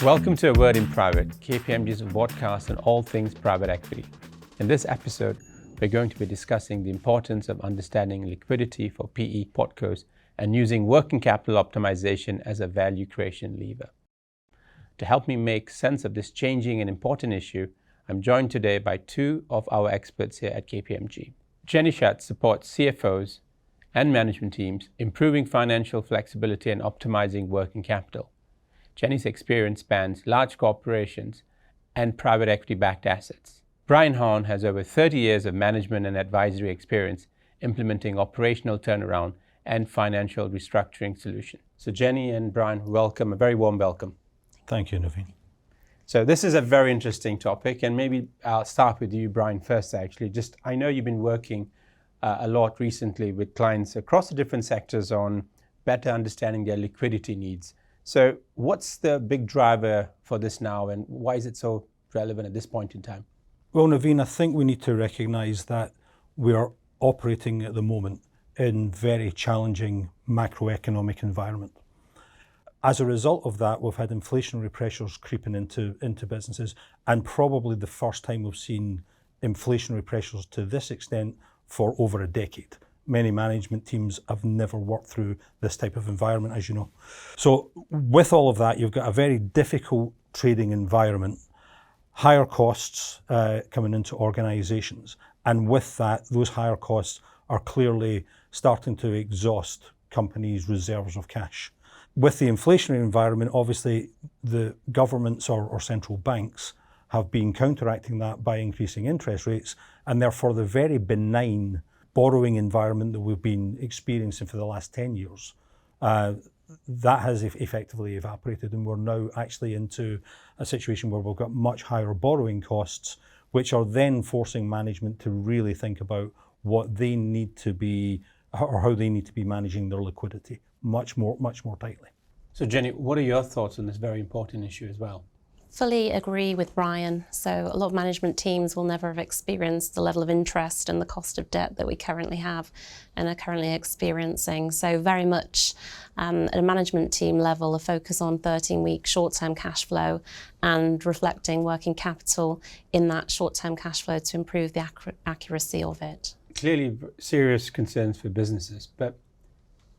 Welcome to A Word in Private, KPMG's vodcast on all things private equity. In this episode, we're going to be discussing the importance of understanding liquidity for PE portcos and using working capital optimization as a value creation lever. To help me make sense of this changing and important issue, I'm joined today by two of our experts here at KPMG. Jenny Shutt supports CFOs and management teams, improving financial flexibility and optimizing working capital. Jenny's experience spans large corporations and private equity-backed assets. Brian Hahn has over 30 years of management and advisory experience implementing operational turnaround and financial restructuring solutions. So Jenny and Brian, welcome, a very warm welcome. Thank you, Naveen. So this is a very interesting topic, and maybe I'll start with you, Brian, first actually. I know you've been working a lot recently with clients across the different sectors on better understanding their liquidity needs. So what's the big driver for this now, and why is it so relevant at this point in time? Well, Naveen, I think we need to recognise that we are operating at the moment in very challenging macroeconomic environment. As a result of that, we've had inflationary pressures creeping into businesses, and probably the first time we've seen inflationary pressures to this extent for over a decade. Many management teams have never worked through this type of environment, as you know. So with all of that, you've got a very difficult trading environment, higher costs coming into organisations, and with that, those higher costs are clearly starting to exhaust companies' reserves of cash. With the inflationary environment, obviously, the governments or central banks have been counteracting that by increasing interest rates, and therefore the very benign borrowing environment that we've been experiencing for the last 10 years, that has effectively evaporated, and we're now actually into a situation where we've got much higher borrowing costs, which are then forcing management to really think about what they need to be, or how they need to be managing their liquidity much more tightly. So Jenny, what are your thoughts on this very important issue as well? Fully agree with Brian. So a lot of management teams will never have experienced the level of interest and the cost of debt that we currently have and are currently experiencing. So very much at a management team level, a focus on 13-week short-term cash flow and reflecting working capital in that short-term cash flow to improve the accuracy of it. Clearly serious concerns for businesses, but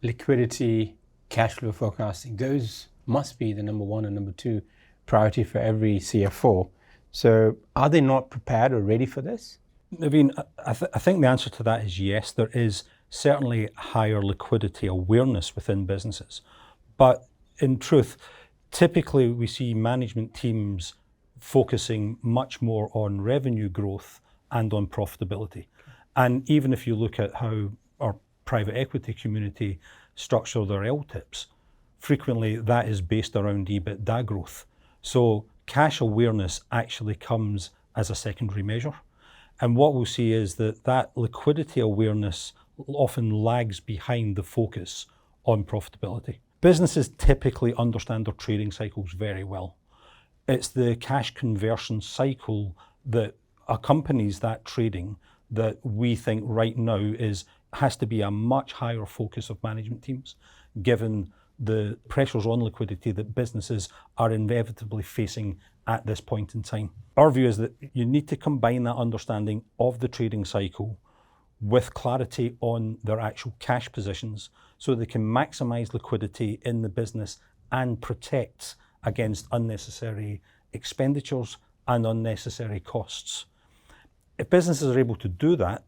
liquidity, cash flow forecasting, those must be the number one and number two priority for every CFO. So are they not prepared or ready for this? Naveen, I think the answer to that is yes. There is certainly higher liquidity awareness within businesses. But in truth, typically we see management teams focusing much more on revenue growth and on profitability. And even if you look at how our private equity community structure their LTIPs, frequently that is based around EBITDA growth. So cash awareness actually comes as a secondary measure. And what we'll see is that liquidity awareness often lags behind the focus on profitability. Businesses typically understand their trading cycles very well. It's the cash conversion cycle that accompanies that trading that we think right now has to be a much higher focus of management teams, given the pressures on liquidity that businesses are inevitably facing at this point in time. Our view is that you need to combine that understanding of the trading cycle with clarity on their actual cash positions so they can maximize liquidity in the business and protect against unnecessary expenditures and unnecessary costs. If businesses are able to do that,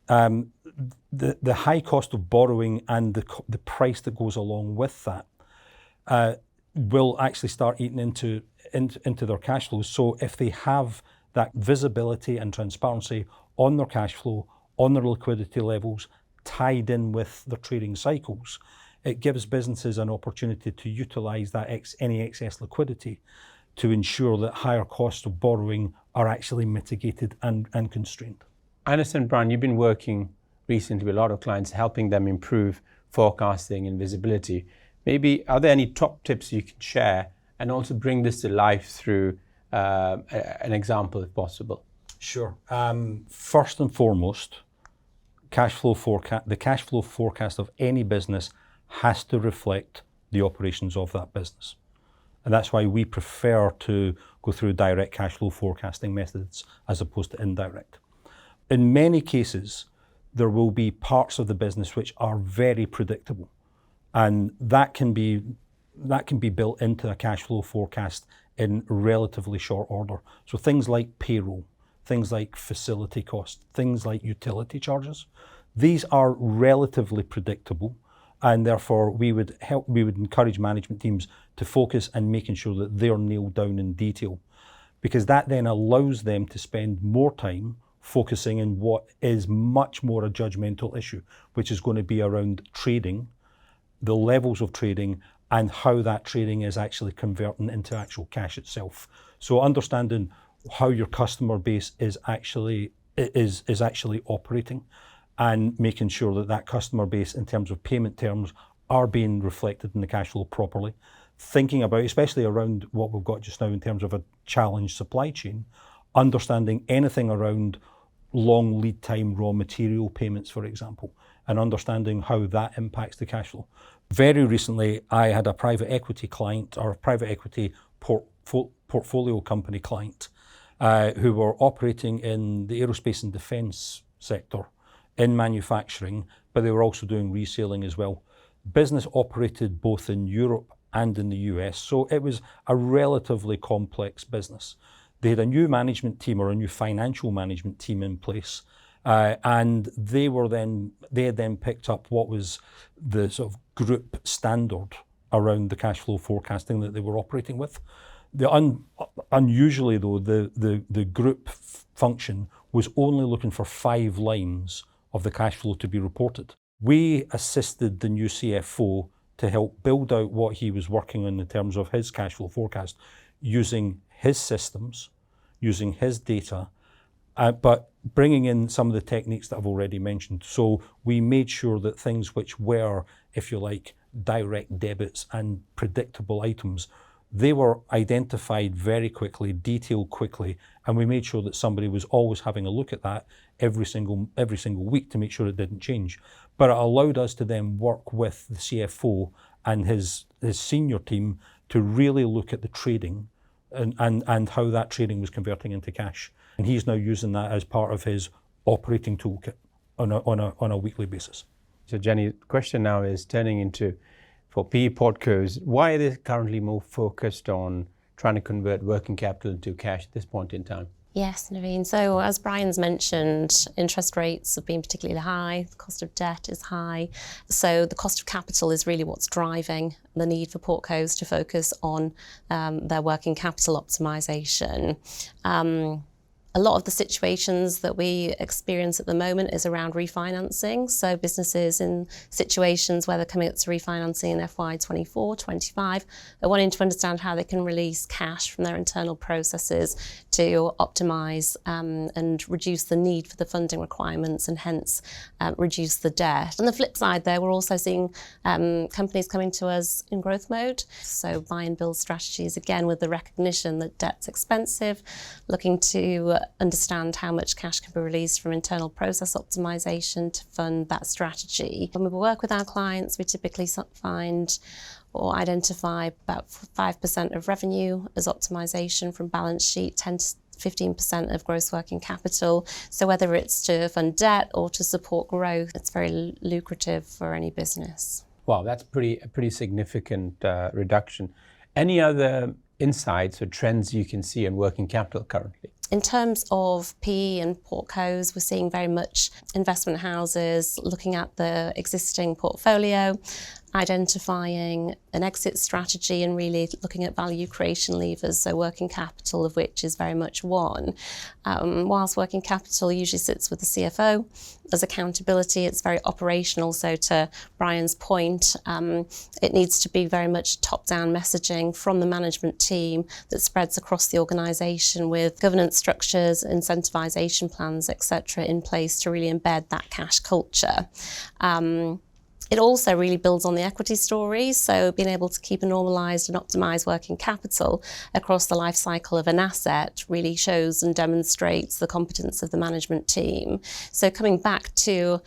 the high cost of borrowing and the price that goes along with that will actually start eating into their cash flows. So if they have that visibility and transparency on their cash flow, on their liquidity levels, tied in with their trading cycles, it gives businesses an opportunity to utilize that any excess liquidity to ensure that higher costs of borrowing are actually mitigated and constrained. I understand, Brian, you've been working recently with a lot of clients, helping them improve forecasting and visibility. Maybe, are there any top tips you can share and also bring this to life through an example if possible? Sure. First and foremost, the cash flow forecast of any business has to reflect the operations of that business. And that's why we prefer to go through direct cash flow forecasting methods as opposed to indirect. In many cases, there will be parts of the business which are very predictable, and that can be built into a cash flow forecast in relatively short order. So things like payroll, things like facility costs, things like utility charges, these are relatively predictable, and therefore we would encourage management teams to focus on making sure that they're nailed down in detail, because that then allows them to spend more time focusing on what is much more a judgmental issue, which is going to be around trading, the levels of trading, and how that trading is actually converting into actual cash itself. So understanding how your customer base is actually operating, and making sure that that customer base in terms of payment terms are being reflected in the cash flow properly. Thinking about, especially around what we've got just now in terms of a challenged supply chain, understanding anything around long lead time raw material payments, for example, and understanding how that impacts the cash flow. Very recently, I had a private equity client, or a private equity portfolio company client, who were operating in the aerospace and defence sector in manufacturing, but they were also doing reselling as well. Business operated both in Europe and in the US, so it was a relatively complex business. They had a new management team, or a new financial management team in place, and they had then picked up what was the sort of group standard around the cash flow forecasting that they were operating with. Unusually though, the group function was only looking for 5 lines of the cash flow to be reported. We assisted the new CFO to help build out what he was working on in terms of his cash flow forecast, using his systems, using his data, but bringing in some of the techniques that I've already mentioned. So we made sure that things which were, if you like, direct debits and predictable items, they were identified very quickly, detailed quickly, and we made sure that somebody was always having a look at that every single week to make sure it didn't change. But it allowed us to then work with the CFO and his senior team to really look at the trading and how that trading was converting into cash. And he's now using that as part of his operating toolkit on a weekly basis. So Jenny, the question now is turning into, for PE portcos, why are they currently more focused on trying to convert working capital into cash at this point in time? Yes, Naveen. So as Brian's mentioned, interest rates have been particularly high, the cost of debt is high. So the cost of capital is really what's driving the need for portcos to focus on their working capital optimisation. A lot of the situations that we experience at the moment is around refinancing. So businesses in situations where they're coming up to refinancing in FY24, 25, are wanting to understand how they can release cash from their internal processes to optimise and reduce the need for the funding requirements, and hence reduce the debt. On the flip side there, we're also seeing companies coming to us in growth mode. So buy and build strategies, again with the recognition that debt's expensive, looking to understand how much cash can be released from internal process optimization to fund that strategy. When we work with our clients, we typically find or identify about 5% of revenue as optimization from balance sheet, 10 to 15% of gross working capital. So whether it's to fund debt or to support growth, it's very lucrative for any business. Wow, that's a pretty significant reduction. Any other insights or trends you can see in working capital currently? In terms of PE and portcos, we're seeing very much investment houses looking at the existing portfolio, identifying an exit strategy and really looking at value creation levers, so working capital of which is very much one. Whilst working capital usually sits with the CFO, as accountability, it's very operational. So to Brian's point, it needs to be very much top-down messaging from the management team that spreads across the organisation with governance structures, incentivisation plans, etc. in place to really embed that cash culture. It also really builds on the equity story, so being able to keep a normalised and optimised working capital across the life cycle of an asset really shows and demonstrates the competence of the management team. So coming back to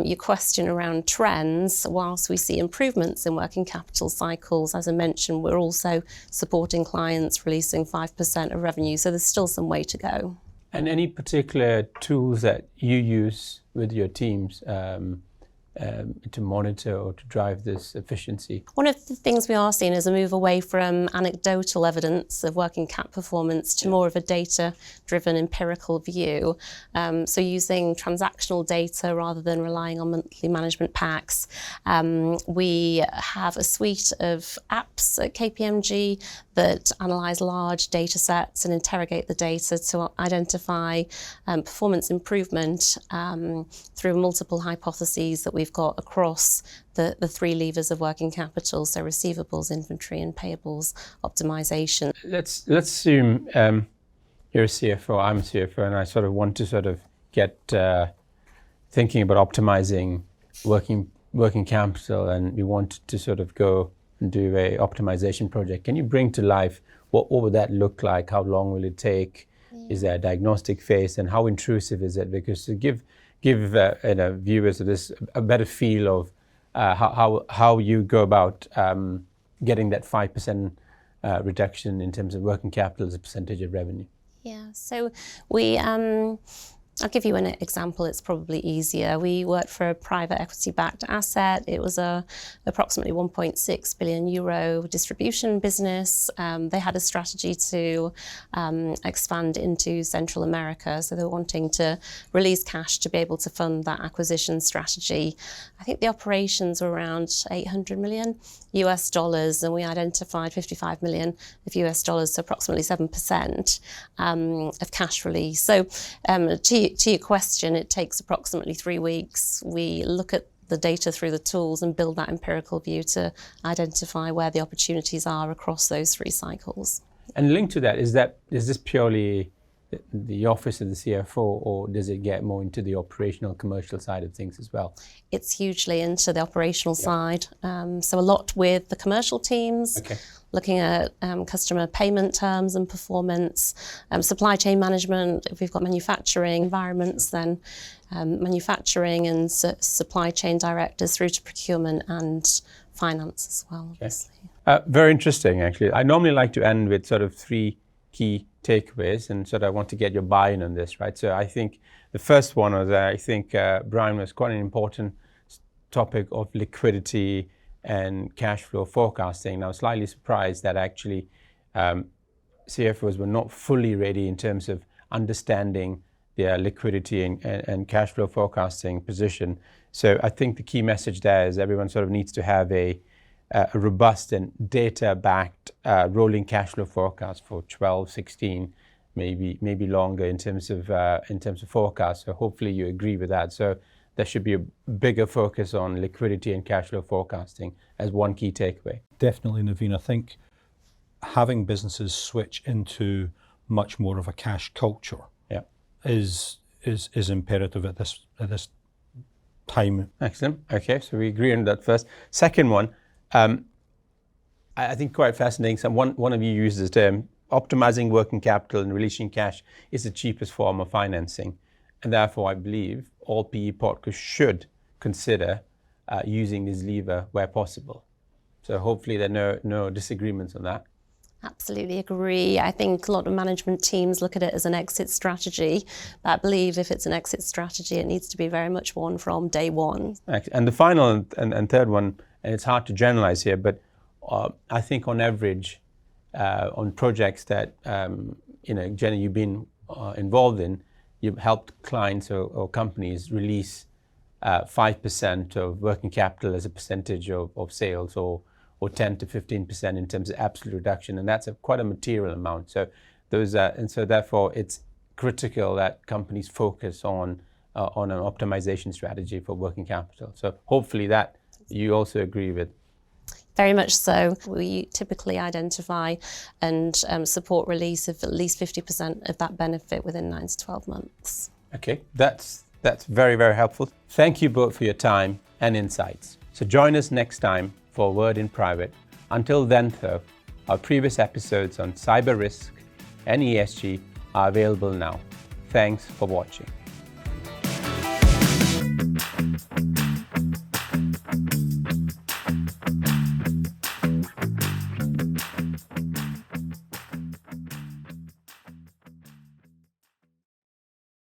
your question around trends, whilst we see improvements in working capital cycles, as I mentioned, we're also supporting clients releasing 5% of revenue, so there's still some way to go. And any particular tools that you use with your teams to monitor or to drive this efficiency? One of the things we are seeing is a move away from anecdotal evidence of working cap performance to more of a data-driven empirical view. So using transactional data rather than relying on monthly management packs. We have a suite of apps at KPMG that analyse large data sets and interrogate the data to identify performance improvement through multiple hypotheses that we've got across the three levers of working capital, so receivables, inventory and payables optimization. Let's assume you're a CFO, I'm a CFO, and I sort of want to sort of get thinking about optimizing working capital, and we want to sort of go and do a optimization project. Can you bring to life what would that look like? How long will it take? Is there a diagnostic phase, and how intrusive is it? Because to give viewers of this a better feel of how you go about getting that 5% reduction in terms of working capital as a percentage of revenue. Yeah, so I'll give you an example, it's probably easier. We worked for a private equity-backed asset. It was approximately 1.6 billion euro distribution business. They had a strategy to expand into Central America, so they were wanting to release cash to be able to fund that acquisition strategy. I think the operations were around $800 million US dollars, and we identified 55 million of US dollars, so approximately 7% of cash release. So to your question, it takes approximately 3 weeks. We look at the data through the tools and build that empirical view to identify where the opportunities are across those 3 cycles. And linked to that, is this purely the office of the CFO, or does it get more into the operational commercial side of things as well? It's hugely into the operational side. So a lot with the commercial teams. Okay. Looking at customer payment terms and performance, supply chain management. If we've got manufacturing environments, then manufacturing and supply chain directors through to procurement and finance as well, obviously. Very interesting, actually. I normally like to end with sort of 3 key takeaways, and sort of I want to get your buy-in on this, right? So I think the first one was, I think Brian, was quite an important topic of liquidity and cash flow forecasting. And I was slightly surprised that actually CFOs were not fully ready in terms of understanding their liquidity and cash flow forecasting position. So I think the key message there is everyone sort of needs to have a robust and data-backed rolling cash flow forecast for 12, 16, maybe longer in terms of forecast. So hopefully you agree with that. So there should be a bigger focus on liquidity and cash flow forecasting as one key takeaway. Definitely, Naveen. I think having businesses switch into much more of a cash culture is imperative at this time. Excellent. Okay, so we agree on that first. Second one, I think quite fascinating. One of you used the term optimizing working capital and releasing cash is the cheapest form of financing, and therefore I believe all PE portcos should consider using this lever where possible. So hopefully there are no disagreements on that. Absolutely agree. I think a lot of management teams look at it as an exit strategy, but I believe if it's an exit strategy, it needs to be very much one from day one. And the final and third one, and it's hard to generalize here, but I think on average, on projects that Jenny, you've been involved in, you've helped clients or companies release 5% of working capital as a percentage of sales, or 10 to 15% in terms of absolute reduction, and that's quite a material amount. So so therefore it's critical that companies focus on an optimization strategy for working capital. So hopefully that you also agree with. Very much so. We typically identify and support release of at least 50% of that benefit within 9 to 12 months. Okay, that's very, very helpful. Thank you both for your time and insights. So join us next time for a Word in Private. Until then, though, our previous episodes on cyber risk and ESG are available now. Thanks for watching.